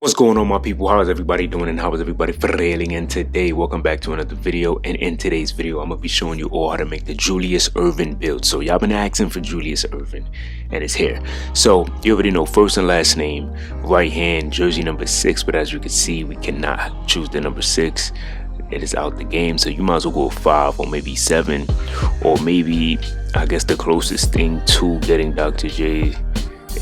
What's going on, my people? How is everybody doing and how is everybody feeling? And today, welcome back to another video. And in today's video, I'm gonna be showing you all how to make the Julius Erving build. So y'all been asking for Julius Erving, and it's here. So you already know first and last name, right hand, jersey number 6. But as you can see, we cannot choose the number 6. It is out the game, so you might as well go 5 or maybe 7, or maybe I guess the closest thing to getting Dr. J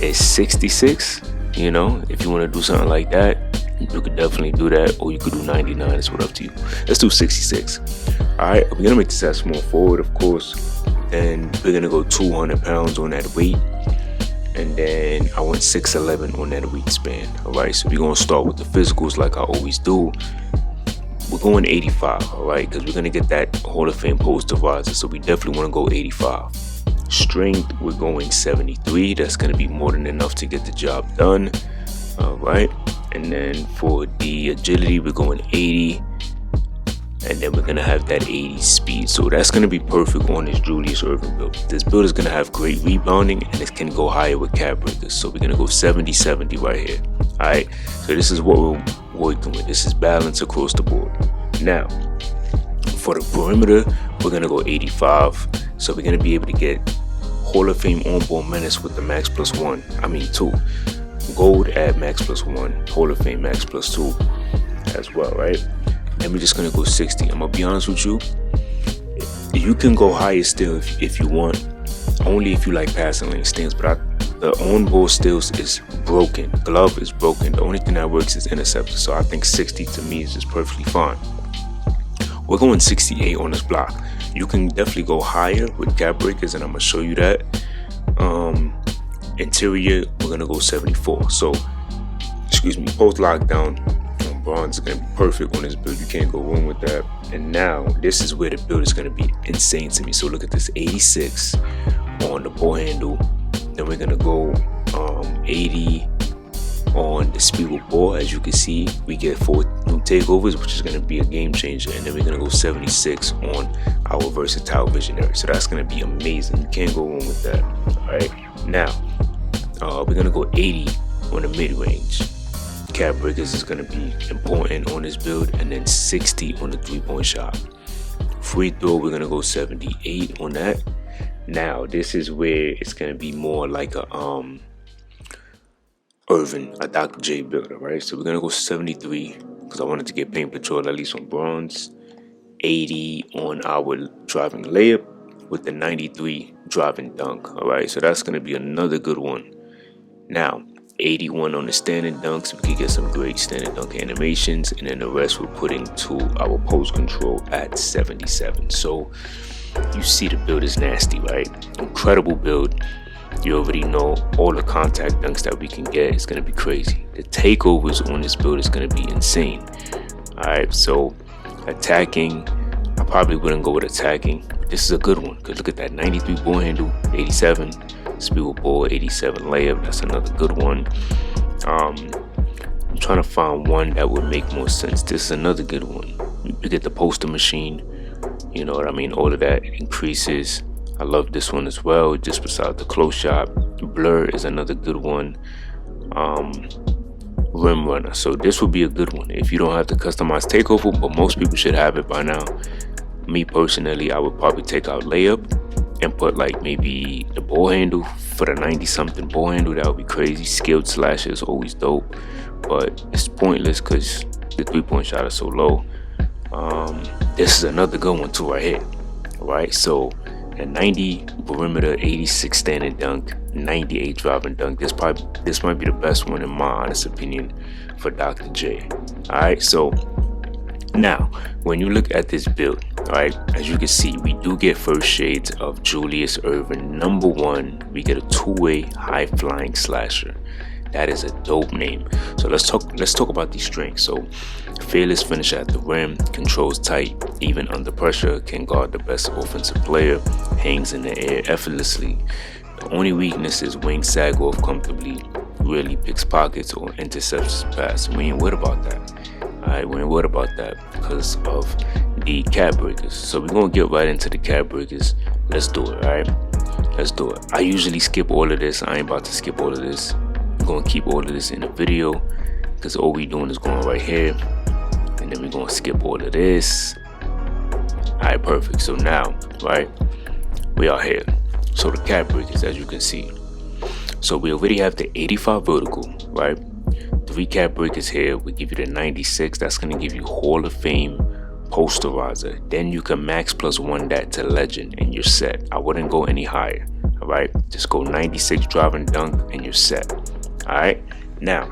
is 66. You know, if you want to do something like that, you could definitely do that, or you could do 99. It's what up to you. Let's do 66. All right, we're gonna make this as small forward, of course. Then we're gonna go 200 pounds on that weight, and then I want 6'11" on that weight span. All right, so we're gonna start with the physicals like I always do. We're going 85, all right, because we're gonna get that Hall of Fame poster riser, so we definitely want to go 85. Strength, we're going 73. That's going to be more than enough to get the job done. All right, and then for the agility, we're going 80, and then we're going to have that 80 speed. So that's going to be perfect on this Julius Erving build. This build is going to have great rebounding, and it can go higher with cap breakers. So we're going to go 70 right here. All right, so this is what we're working with. This is balance across the board. Now for the perimeter, we're going to go 85. So we're going to be able to get Hall of Fame on-ball menace with the max +1. I mean 2. Gold at max +1. Hall of Fame max +2 as well, right? Then we're just going to go 60. I'm going to be honest with you. You can go higher still if you want. Only if you like passing lane stance. But the on-ball steals is broken. Glove is broken. The only thing that works is interceptor. So I think 60 to me is just perfectly fine. We're going 68 on this block. You can definitely go higher with cap breakers, and I'm gonna show you that. Interior, we're gonna go 74. So, excuse me, post lockdown on bronze is gonna be perfect on this build. You can't go wrong with that. And now this is where the build is gonna be insane to me. So look at this, 86 on the ball handle. Then we're gonna go 80 on the speed with ball. As you can see, we get 4 new takeovers, which is going to be a game changer. And then we're going to go 76 on our versatile visionary. So that's going to be amazing. You can't go wrong with that. All right, now we're going to go 80 on the mid-range. Cap breakers is going to be important on this build, and then 60 on the 3-point shot. Free throw, we're going to go 78 on that. Now this is where it's going to be more like a Erving, a Dr. J builder, right? So we're gonna go 73 because I wanted to get paint patrol at least on bronze. 80 on our driving layup with the 93 driving dunk. All right, so that's gonna be another good one. Now 81 on the standing dunks. We can get some great standing dunk animations, and then the rest we're putting to our post control at 77. So you see the build is nasty, right? Incredible build. You already know all the contact dunks that we can get is going to be crazy. The takeovers on this build is going to be insane. Alright, so attacking, I probably wouldn't go with attacking. This is a good one because look at that, 93 ball handle, 87 speed with ball, 87 layup. That's another good one. I'm trying to find one that would make more sense. This is another good one. You get the poster machine. You know what I mean? All of that increases. I love this one as well, just beside the close shot. Blur is another good one. Rim runner, so this would be a good one if you don't have to customize takeover, but most people should have it by now. Me personally, I would probably take out layup and put like maybe the ball handle for the 90 something ball handle. That would be crazy. Skilled slasher is always dope, but it's pointless because the 3-point shot is so low. This is another good one too right here. All right, so a 90 perimeter, 86 standing dunk, 98 driving dunk. This might be the best one in my honest opinion for Dr. J. Alright, so now when you look at this build, alright, as you can see, we do get first shades of Julius Erving. Number 1, we get a 2-way high flying slasher. That is a dope name. So let's talk about these strengths. So fearless finisher at the rim, controls tight, even under pressure, can guard the best offensive player, hangs in the air effortlessly. The only weakness is wing sag off comfortably, rarely picks pockets or intercepts pass. We ain't worried about that. Alright, we ain't worried about that because of the cap breakers. So we're gonna get right into the cap breakers. Let's do it, alright? Let's do it. I usually skip all of this. I ain't about to skip all of this. I'm gonna keep all of this in the video because all we doing is going right here, and then we're gonna skip all of this. Alright, perfect. So now, right, we are here. So the cap breakers, as you can see. So we already have the 85 vertical, right? 3 cap breakers here. We give you the 96. That's gonna give you Hall of Fame posterizer. Then you can max +1 that to legend, and you're set. I wouldn't go any higher. All right, just go 96 driving dunk, and you're set. All right, now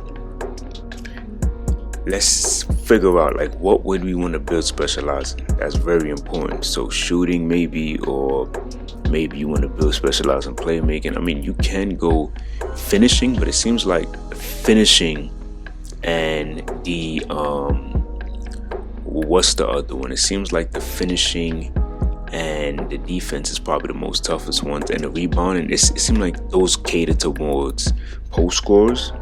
let's figure out like what would we want to build specializing. That's very important. So shooting maybe, or maybe you want to build specialize in playmaking. I mean, you can go finishing, but it seems like finishing and the what's the other one? It seems like the finishing and the defense is probably the most toughest ones, and the rebounding, it seems like those cater towards post scorers.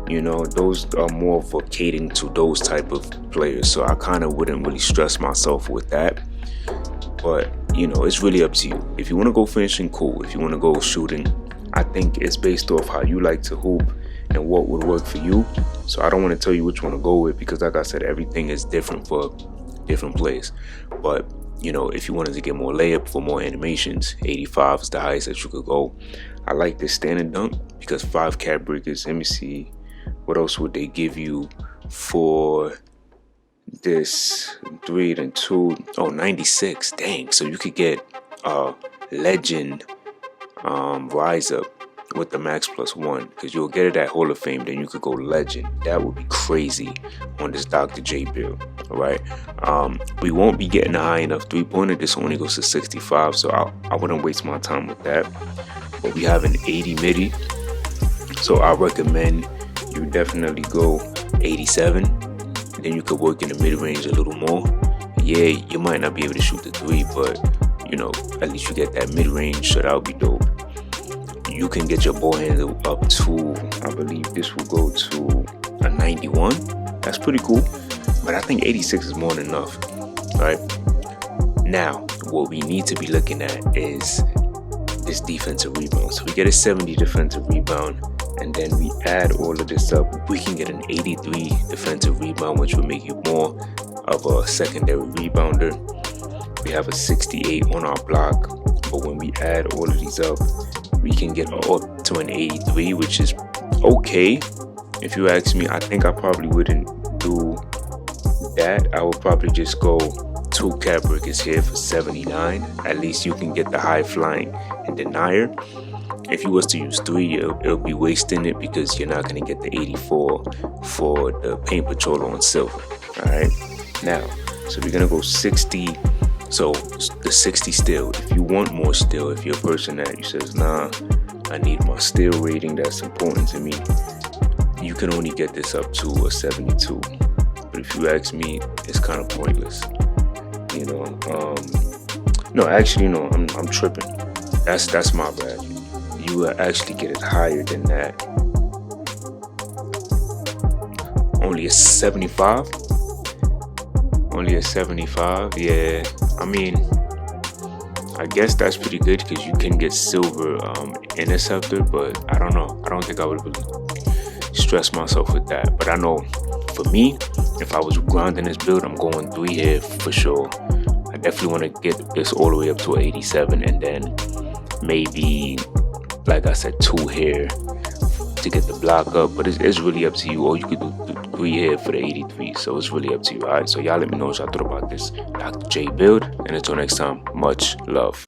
You know, those are more for catering to those type of players. So I kind of wouldn't really stress myself with that. But you know, it's really up to you. If you want to go finishing, cool. If you want to go shooting, I think it's based off how you like to hoop and what would work for you. So I don't want to tell you which one to go with, because like I said, everything is different for different players. But you know, if you wanted to get more layup for more animations, 85 is the highest that you could go. I like this standing dunk because 5 cap breakers. Let me see, what else would they give you for this 3 and 2? Oh, 96. Dang. So you could get legend rise up with the max +1, because you'll get it at Hall of Fame. Then you could go legend. That would be crazy on this Dr. J build. All right, we won't be getting a high enough 3-pointer. This only goes to 65, so I wouldn't waste my time with that. But we have an 80 midi, so I recommend you definitely go 87. Then you could work in the mid-range a little more. Yeah, you might not be able to shoot the 3, but you know, at least you get that mid-range, so that would be dope. You can get your ball handle up to, I believe this will go to a 91. That's pretty cool, but I think 86 is more than enough. All right, now what we need to be looking at is this defensive rebound. So we get a 70 defensive rebound, and then we add all of this up, we can get an 83 defensive rebound, which will make you more of a secondary rebounder. We have a 68 on our block, but when we add all of these up, we can get up to an 83, which is okay. If you ask me, I think I probably wouldn't do that. I would probably just go 2 cap breakers here for 79. At least you can get the high flying and denier. If you was to use 3, it'll be wasting it, because you're not going to get the 84 for the paint patrol on silver. All right, now, so we're going to go 60. So the 60 still. If you want more still, if you're a person that you says, nah, I need my still rating, that's important to me, you can only get this up to a 72. But if you ask me, it's kind of pointless. You know, no, actually, no, I'm tripping. That's my bad. You will actually get it higher than that. Only a 75. Only a 75. Yeah, I mean, I guess that's pretty good, because you can get silver interceptor, but I don't know. I don't think I would really stress myself with that. But I know for me, if I was grinding this build, I'm going 3 here for sure. I definitely want to get this all the way up to an 87, and then maybe, like I said, 2 here to get the block up. But it's really up to you. Or you could do 3 here for the 83. So it's really up to you. All right, so y'all let me know what y'all thought about this Dr. J build, and until next time, much love.